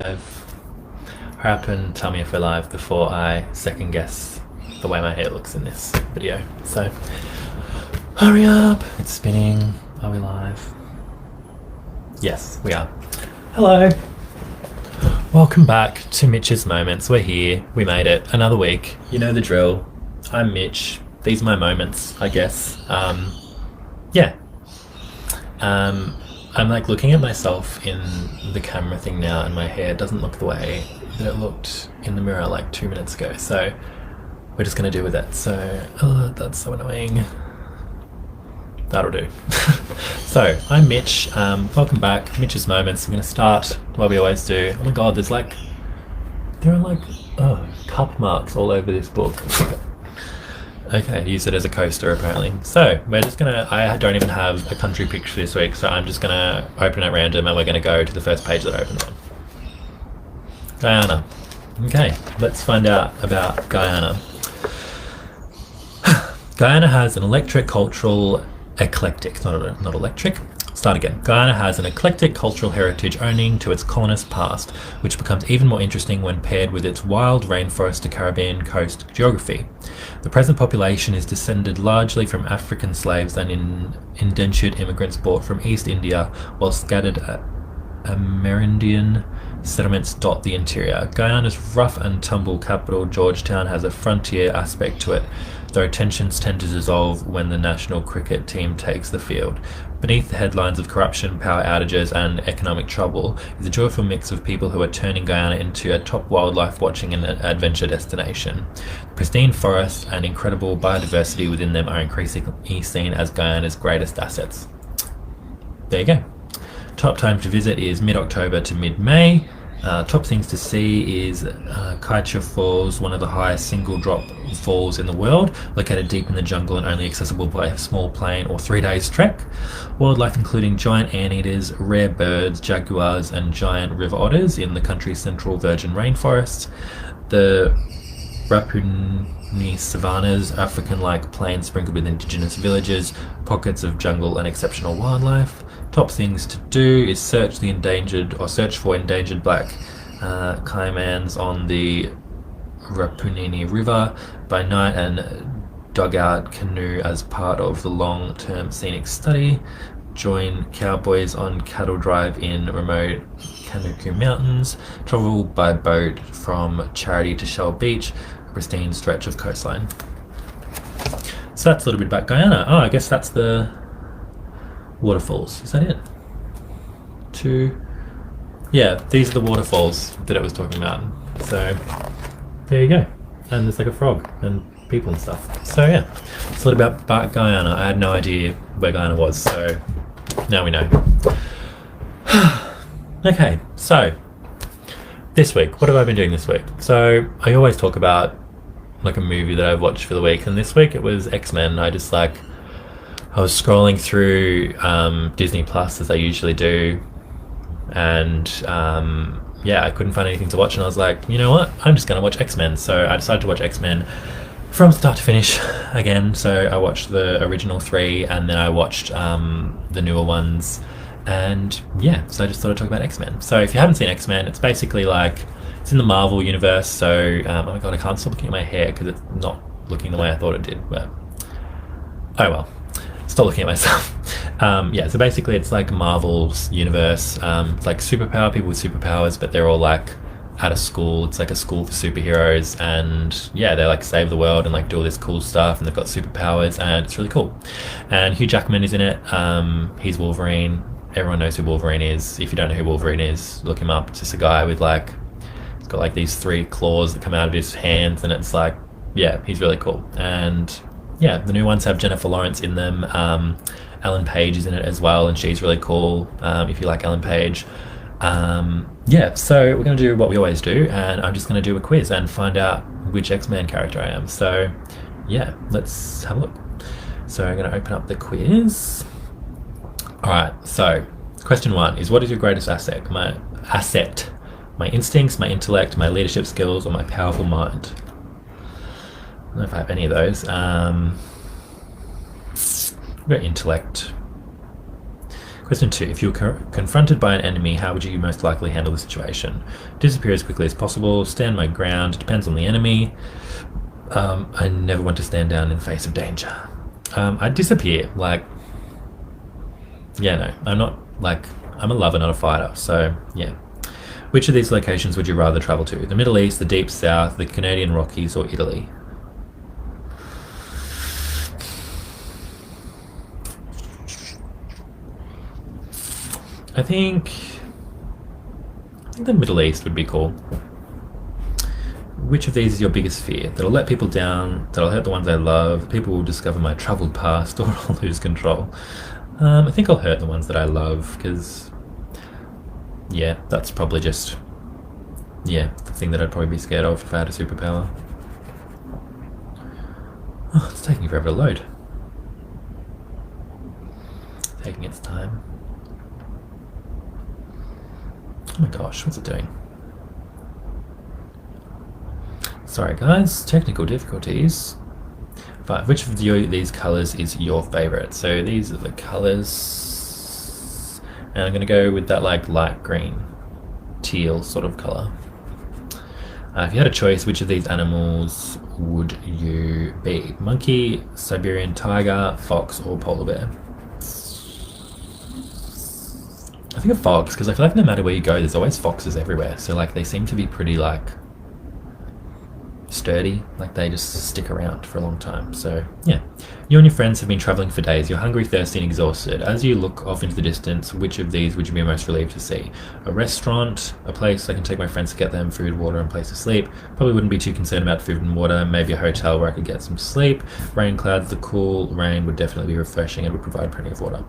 Hurry up and tell me if we're live before I second guess the way my hair looks in this video. So, hurry up! It's spinning. Are we live? Yes, we are. Hello! Welcome back to Mitch's Moments. We're here. We made it. Another week. You know the drill. I'm Mitch. These are my moments, I guess. Yeah. I'm like looking at myself in the camera thing now, and my hair doesn't look the way that it looked in the mirror like 2 minutes ago. So we're just gonna deal with it. So, that's so annoying. That'll do. So I'm Mitch. Welcome back, Mitch's Moments. I'm gonna start what we always do. Oh my god, there are like cup marks all over this book. Okay, use it as a coaster apparently. So we're just gonna, I don't even have a country picture this week, so I'm just gonna open at random and we're gonna go to the first page that I opened on. Guyana. Okay, let's find out about Guyana. Guyana has an eclectic cultural, not electric. Start again. Guyana has an eclectic cultural heritage owing to its colonist past, which becomes even more interesting when paired with its wild rainforest to Caribbean coast geography. The present population is descended largely from African slaves and indentured immigrants brought from East India, while scattered Amerindian settlements dot the interior. Guyana's rough and tumble capital, Georgetown, has a frontier aspect to it, though tensions tend to dissolve when the national cricket team takes the field. Beneath the headlines of corruption, power outages, and economic trouble is a joyful mix of people who are turning Guyana into a top wildlife watching and adventure destination. The pristine forests and incredible biodiversity within them are increasingly seen as Guyana's greatest assets. There you go. Top time to visit is mid-October to mid-May. Top things to see is Kaicha Falls, one of the highest single drop falls in the world, located deep in the jungle and only accessible by a small plane or 3 days trek. Wildlife including giant anteaters, rare birds, jaguars and giant river otters in the country's central virgin rainforests. The Rapuni savannas, African-like plains sprinkled with indigenous villages, pockets of jungle and exceptional wildlife. Top things to do is search for endangered black caimans on the Rapuni River by night and dugout canoe as part of the long-term scenic study. Join cowboys on cattle drive in remote Kanuku Mountains. Travel by boat from Charity to Shell Beach, a pristine stretch of coastline. So that's a little bit about Guyana. Oh, I guess that's the waterfalls. Is that it? Yeah, these are the waterfalls that it was talking about. So there you go. And there's like a frog and people and stuff. So yeah, it's a little bit about Guyana. I had no idea where Guyana was, so now we know. Okay, so this week, what have I been doing this week? So I always talk about like a movie that I've watched for the week, and this week it was X-Men. I was scrolling through Disney Plus as I usually do, and yeah, I couldn't find anything to watch, and I was like, you know what, I'm just gonna watch X-Men. So I decided to watch X-Men from start to finish again. So I watched the original 3 and then I watched the newer ones, and yeah, so I just thought I'd talk about X-Men. So if you haven't seen X-Men, it's basically like, it's in the Marvel universe. So oh my god, I can't stop looking at my hair because it's not looking the way I thought it did, but oh well. Stop looking at myself. Yeah, so basically it's like Marvel's universe. It's like people with superpowers, but they're all like at a school. It's like a school for superheroes, and yeah, they like save the world and like do all this cool stuff, and they've got superpowers, and it's really cool. And Hugh Jackman is in it. He's Wolverine. Everyone knows who Wolverine is. If you don't know who Wolverine is, look him up. It's just a guy with like, he's got like these 3 claws that come out of his hands, and it's like, yeah, he's really cool. And yeah, the new ones have Jennifer Lawrence in them. Ellen Page is in it as well, and she's really cool, if you like Ellen Page. Yeah, so we're going to do what we always do, and I'm just going to do a quiz and find out which X-Men character I am. So yeah, let's have a look. So I'm going to open up the quiz. Alright, so question 1 is, what is your greatest asset? My instincts, my intellect, my leadership skills, or my powerful mind? I don't know if I have any of those. I've got intellect. Question 2. If you were confronted by an enemy, how would you most likely handle the situation? Disappear as quickly as possible, stand my ground, depends on the enemy. I never want to stand down in face of danger. I'd disappear. I'm not, I'm a lover, not a fighter, so yeah. Which of these locations would you rather travel to? The Middle East, the Deep South, the Canadian Rockies, or Italy? I think the Middle East would be cool. Which of these is your biggest fear? That'll let people down, that'll hurt the ones I love, people will discover my troubled past, or I'll lose control. I think I'll hurt the ones that I love, because, yeah, that's probably just, the thing that I'd probably be scared of if I had a superpower. Oh, it's taking forever to load. Taking its time. Oh my gosh, what's it doing? Sorry guys, technical difficulties. But which of these colours is your favourite? So these are the colours, and I'm going to go with that light green, teal sort of colour. If you had a choice, which of these animals would you be? Monkey, Siberian tiger, fox, or polar bear? I think a fox, because I feel like no matter where you go, there's always foxes everywhere. So they seem to be pretty sturdy, they just stick around for a long time. So yeah, you and your friends have been traveling for days. You're hungry, thirsty, and exhausted. As you look off into the distance, which of these would you be most relieved to see? A restaurant, a place I can take my friends to get them food, water, and place to sleep. Probably wouldn't be too concerned about food and water. Maybe a hotel where I could get some sleep. Rain clouds, the cool rain would definitely be refreshing and would provide plenty of water.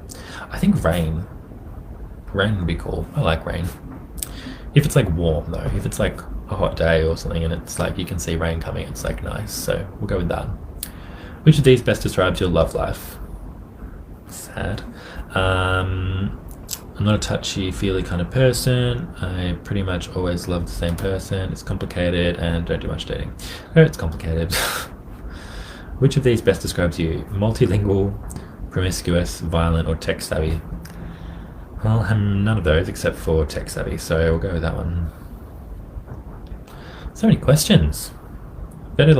I think rain would be cool. I like rain. If it's warm though, if it's a hot day or something and it's you can see rain coming, it's nice, so we'll go with that. Which of these best describes your love life? Sad. I'm not a touchy-feely kind of person. I pretty much always love the same person. It's complicated and don't do much dating. Oh, it's complicated. Which of these best describes you? Multilingual, promiscuous, violent, or tech-savvy? Well, I'm none of those except for tech-savvy, so we'll go with that one. So many questions. Better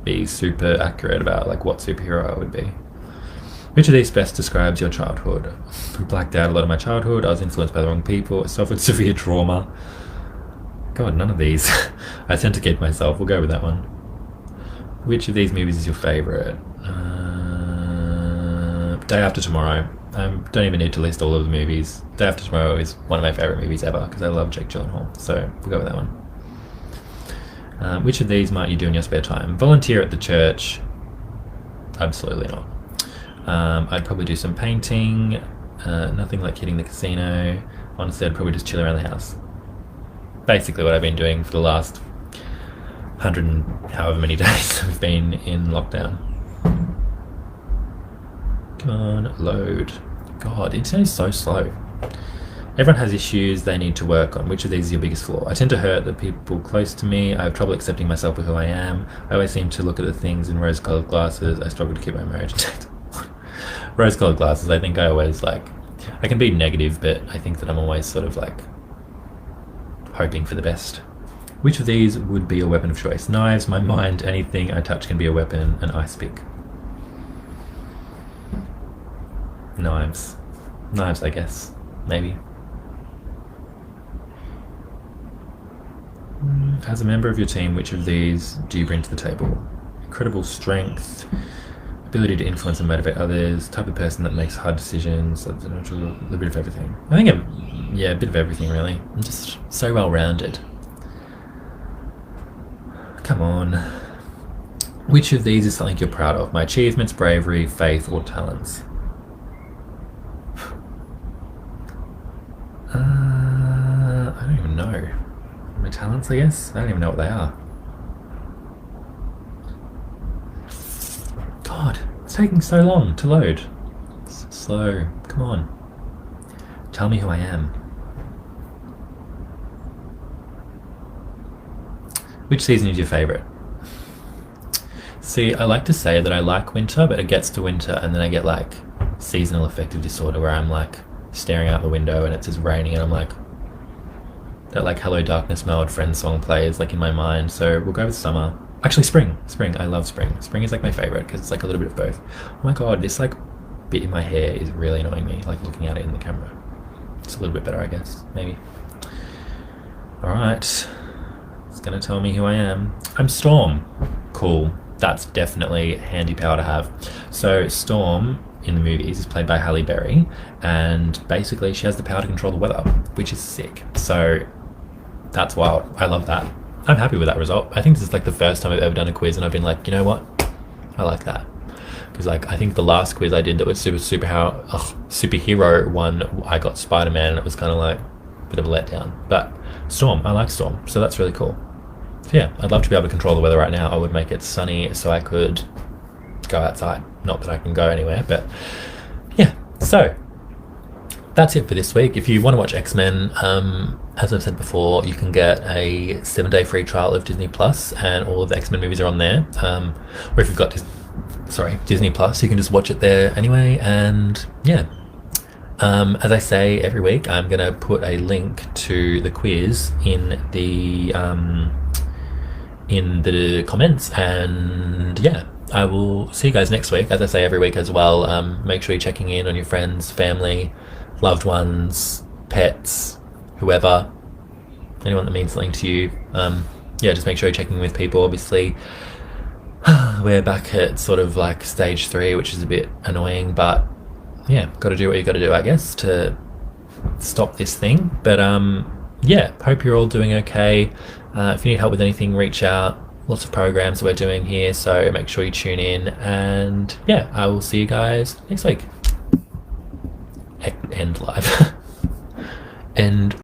be super accurate about what superhero I would be. Which of these best describes your childhood? I blacked out a lot of my childhood. I was influenced by the wrong people. I suffered severe trauma. God, none of these. I tend to kid myself. We'll go with that one. Which of these movies is your favourite? Day After Tomorrow. Don't even need to list all of the movies. Day After Tomorrow is one of my favourite movies ever because I love Jake Gyllenhaal. So we'll go with that one. Which of these might you do in your spare time? Volunteer at the church? Absolutely not. I'd probably do some painting. Nothing like hitting the casino. Honestly, I'd probably just chill around the house. Basically what I've been doing for the last 100 and however many days we've been in lockdown. Come on, load. God, internet is so slow. Everyone has issues they need to work on. Which of these is your biggest flaw? I tend to hurt the people close to me. I have trouble accepting myself for who I am. I always seem to look at the things in rose-colored glasses. I struggle to keep my marriage intact. Rose-colored glasses, I think I always I can be negative, but I think that I'm always sort of hoping for the best. Which of these would be your weapon of choice? Knives, my mind, anything I touch can be a weapon, an ice pick. Knives. Knives, I guess. Maybe. As a member of your team, which of these do you bring to the table? Incredible strength, ability to influence and motivate others, type of person that makes hard decisions, a bit of everything. I think a bit of everything really. I'm just so well-rounded. Come on. Which of these is something you're proud of? My achievements, bravery, faith, or talents? I don't even know. My talents, I guess? I don't even know what they are. God, it's taking so long to load. It's slow. Come on. Tell me who I am. Which season is your favourite? See, I like to say that I like winter, but it gets to winter and then I get seasonal affective disorder where I'm staring out the window and it's just raining, and I'm like, that like Hello Darkness, My Old Friend song plays like in my mind. So we'll go with summer. Actually, spring. I love spring. Spring is like my favorite because it's like a little bit of both. Oh my god, this like bit in my hair is really annoying me, like looking at it in the camera. It's a little bit better, I guess, maybe. All right, it's gonna tell me who I am. I'm Storm. Cool. That's definitely handy power to have. So Storm in the movies is played by Halle Berry, and basically she has the power to control the weather, which is sick. So that's wild. I love that. I'm happy with that result. I think this is like the first time I've ever done a quiz and I've been like, you know what? I like that. Because like I think the last quiz I did that was superhero one, I got Spider-Man, and it was kind of like a bit of a letdown. But Storm, I like Storm, so that's really cool. So yeah, I'd love to be able to control the weather right now. I would make it sunny so I could go outside. Not that I can go anywhere, but yeah. So that's it for this week. If you want to watch X-Men, as I've said before, you can get a 7-day free trial of Disney Plus, and all of the X-Men movies are on there. Or if you've got Disney Plus, you can just watch it there anyway. And yeah, as I say every week, I'm gonna put a link to the quiz in the comments, and yeah, I will see you guys next week, as I say every week as well. Make sure you're checking in on your friends, family, loved ones, pets, whoever, anyone that means something to you. Yeah, just make sure you're checking in with people. Obviously, we're back at sort of like stage 3, which is a bit annoying, but yeah, got to do what you got to do, I guess, to stop this thing. But yeah, hope you're all doing okay. If you need help with anything, reach out. Lots of programs that we're doing here, so make sure you tune in, and yeah, I will see you guys next week. End live. End.